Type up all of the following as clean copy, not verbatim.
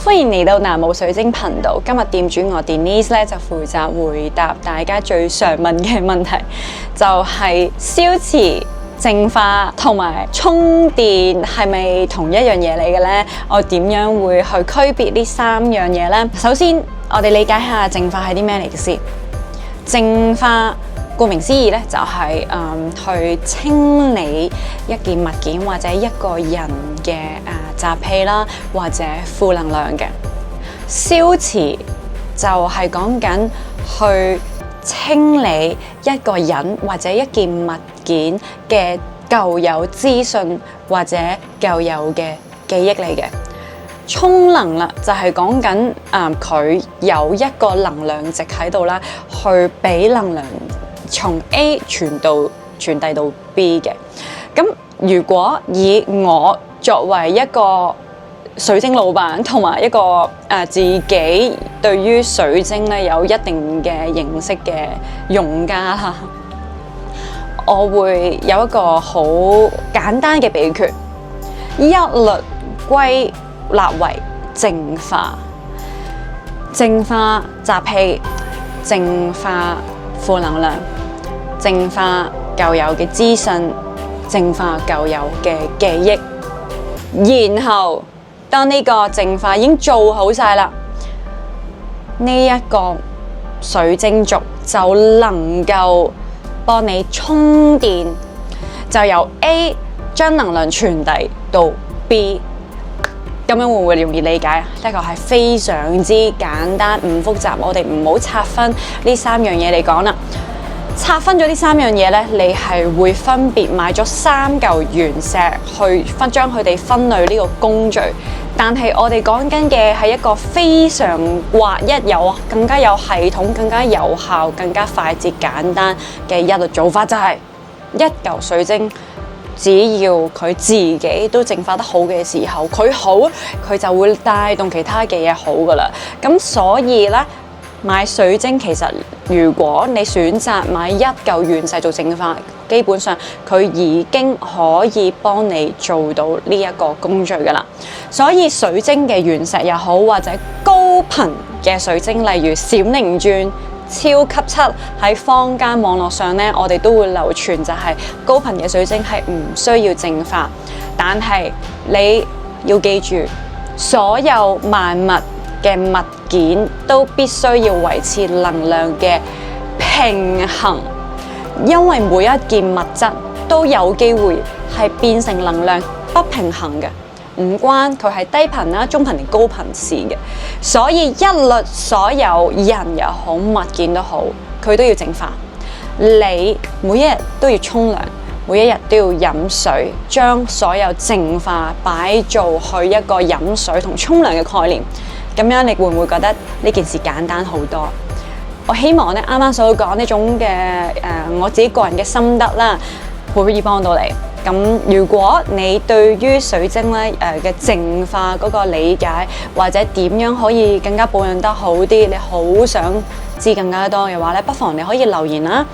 歡迎嚟到南無水晶頻道。今日店主我 Denise 咧就負責回答大家最常問嘅問題，就係消磁、淨化同埋充電係咪同一樣嘢嚟嘅呢？我點樣會去區別呢三樣嘢呢？首先，我哋理解下淨化係啲咩嚟嘅先。淨化顧名思義咧，就係去清理一件物件或者一個人嘅雜氣啦，或者負能量嘅。消磁就係講緊去清理一個人或者一件物件嘅舊有資訊或者舊有嘅記憶嚟嘅。充能啦，就係講緊佢有一個能量值喺度啦，去俾能量從 A 傳遞到 B 嘅。咁如果以我作為一個水晶老闆同埋一個自己對於水晶咧有一定嘅認識嘅用家啦，我會有一個好簡單嘅秘訣，一律歸納為淨化。淨化雜氣，淨化負能量，淨化舊有嘅資訊，淨化舊有嘅記憶。然後當呢個淨化已經做好晒啦，呢一個水晶軸就能夠幫你充電，就由 A 將能量傳遞到 B。咁樣會唔會容易理解啊？呢個係非常之簡單，唔複雜。我哋唔好拆分呢三樣嘢嚟講啦。拆分咗呢三樣嘢咧，你係會分別買咗3嚿原石去將佢哋分類呢個工序。但係我哋講緊嘅係一個非常劃一、更加有系統、更加有效、更加快捷簡單嘅一律做法，就係一嚿水晶。只要佢自己都淨化得好嘅時候，佢好，佢就會帶動其他嘅嘢好噶啦。咁所以咧，買水晶其實如果你選擇買一嚿原石做淨化，基本上佢已經可以幫你做到呢一個工序噶啦。所以水晶嘅原石又好，或者高頻嘅水晶，例如閃靈鑽、超級七，喺坊間網絡上咧，我哋都會流傳就係高頻嘅水晶係唔需要淨化，但係你要記住，所有萬物嘅物件都必須要維持能量嘅平衡，因為每一件物質都有機會係變成能量不平衡嘅。唔關佢係低頻啦、中頻定高頻事嘅，所以一律所有人又好、物件都好，佢都要淨化。你每一日都要沖涼，每一日都要飲水，將所有淨化擺做去一個飲水同沖涼嘅概念。咁樣你會唔會覺得呢件事簡單好多？我希望咧，啱啱所講呢種嘅我自己個人嘅心得啦，會可以幫到你。咁如果你對於水晶咧嘅淨化嗰個理解，或者點樣可以更加保養得好啲，你好想知更加多嘅話咧，不妨你可以留言啦，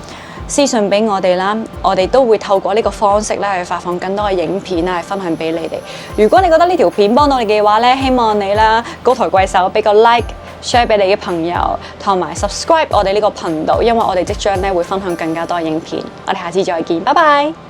私信俾我哋啦，我哋都會透過呢個方式咧去發放更多嘅影片啦，去分享俾你哋。如果你覺得呢條片幫到你嘅話咧，希望你啦高抬貴手，俾個 like。share 俾你嘅朋友，同埋 subscribe 我哋呢個頻道，因為我哋即將咧會分享更加多嘅影片。我哋下次再見，拜拜。